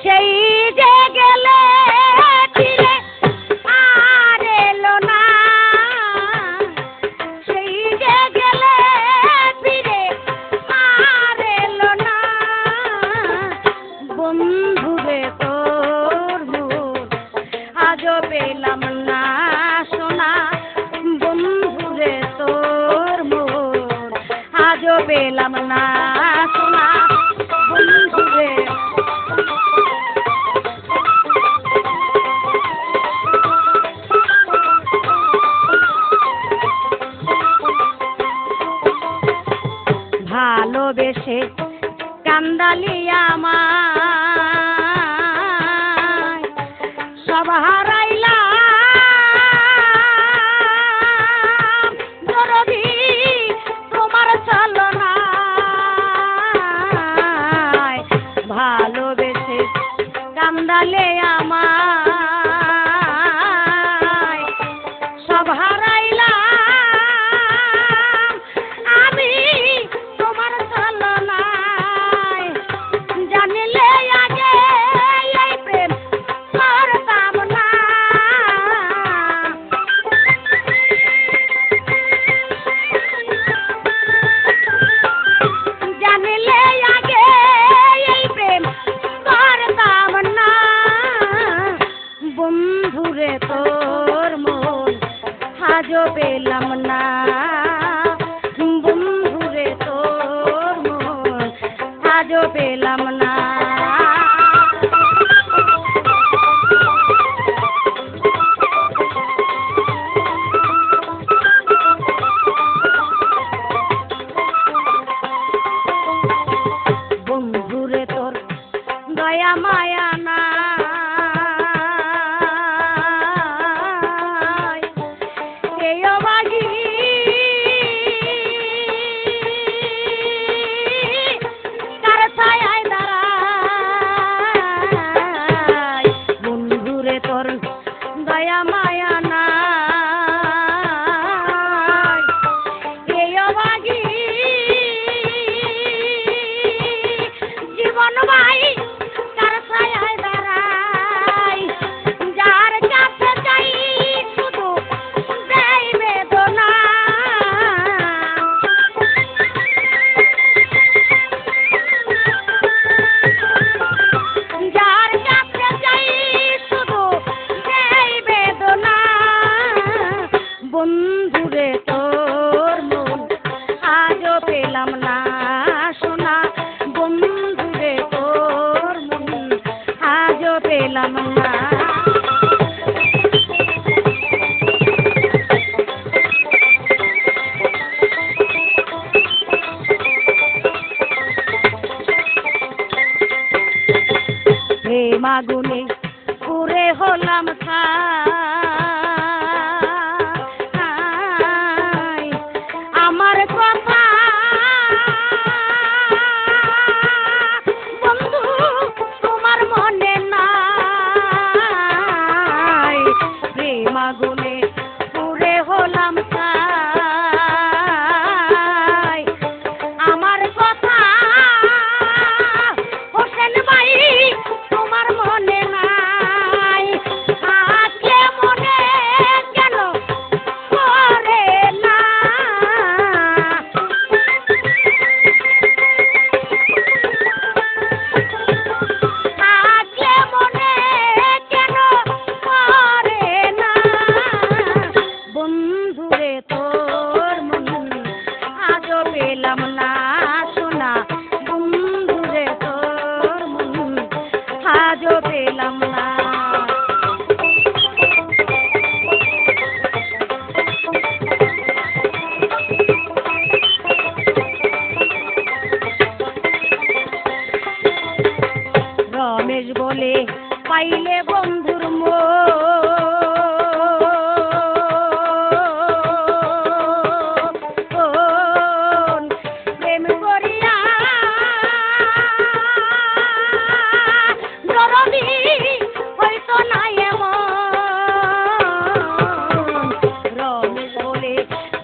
সেই যে গেলে ফিরে আর এলো না, সেই যে গেলে ফিরে আর এলো না, বন্ধুরে তোর মন আজও পেলাম না সোনা, বন্ধুরে তোর মন আজও পেলাম না সোনা, বন্ধুরে। ভালোবেসে কান্দালি আমায়, সব হারাইলাম দরদি তোমার ছলনায়, ভালোবেসে কান্দালে আমায়, সব হারাইলাম আমি তোমার ছলনায়, জানিলে আগে এই প্রেম করতাম না, জানিলে আগে এই প্রেম করতাম না, বন্ধুরে তোর মন আজও পেলাম না, বন্ধুরে তোর মন আজও পেলাম না। বন্ধুরে তোর দয়া মায়া নাই, এই অবাগী কার ছায়ায় দাঁড়ায়, বন্ধুরে তোর দয়া মায়া নাই, এই অবাগী জীবন ভাই কার ছায়ায় দাঁড়ায়, যার কাছে যাই শুধু দেয় বেদনা, যার কাছে যাই শুধু দেয় বেদনা, বন্ধুরে তোর মন আজও পেলাম না সোনা, বন্ধুরে তোর মন আজও পেলাম না। প্রেম আগুনে পুড়ে হলাম ছাই, আমার কথা বন্ধু তোমার মনে নাই, প্রেম আগুনে পুড়ে হলাম ছাই, আমার কথা হোসেন ভাই তোমার মনে নাই, আজকে মনে কেন পড়ে না, আজকে মনে কেন পড়ে না, বন্ধুরে তোর মন আজও পেলাম না সোনা, বন্ধুরে তোর মন আজও পেলাম না। রমেশ বলে পাইলে বন্ধুর মন, প্রেম করিয়া দরদি হয়তো না এমন, রমেশ বলে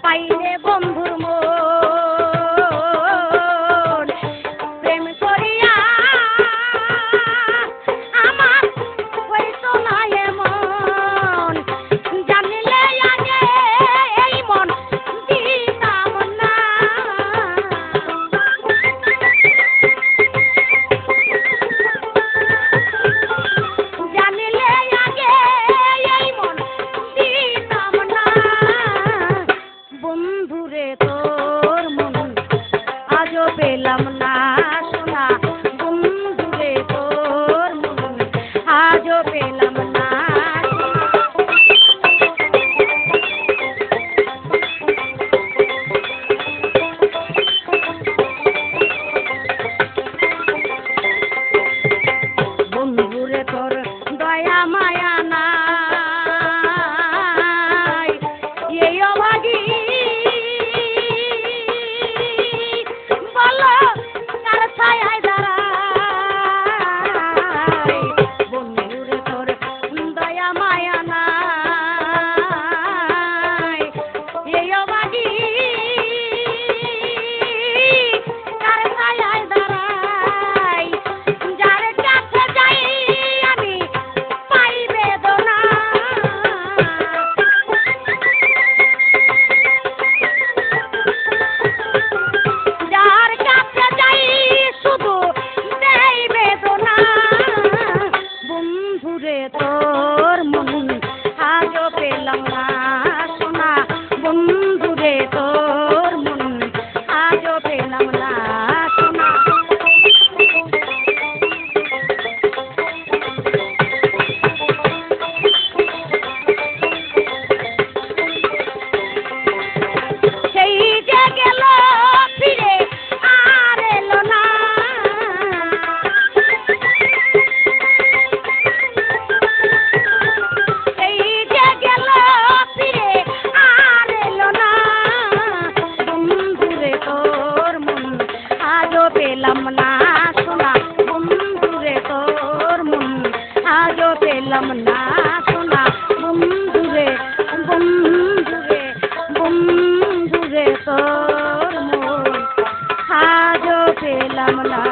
পাইলে বন্ধুর মন, প্রেম করিয়া আজও পেলাম না বন্ধুরে তোর দয়া মায়া নাই এই অভাগী বলো কার ছায়ায় দাঁড়াই বন্ধুরে তোর দয়া মায়া নাই এই অভাগী কার ছায়ায় দাঁড়াই যার কাছে যাই আমি পাই বেদনা যার কাছে যাই শুধু দেই বেদনা বন্ধুরে তোর মন আজও পেলাম না সোনা বন্ধুরে তোর মন আজও পেলাম না সোনা সেই যে গেল ফিরে আর এলো না সেই যে গেল ফিরে আর এলো না বন্ধুরে তোর মন আজও পেলাম না সোনা বন্ধুরে তোর মন আজও পেলাম না সোনা বন্ধুরে বন্ধুরে বন্ধুরে তোর মন আজও পেলাম না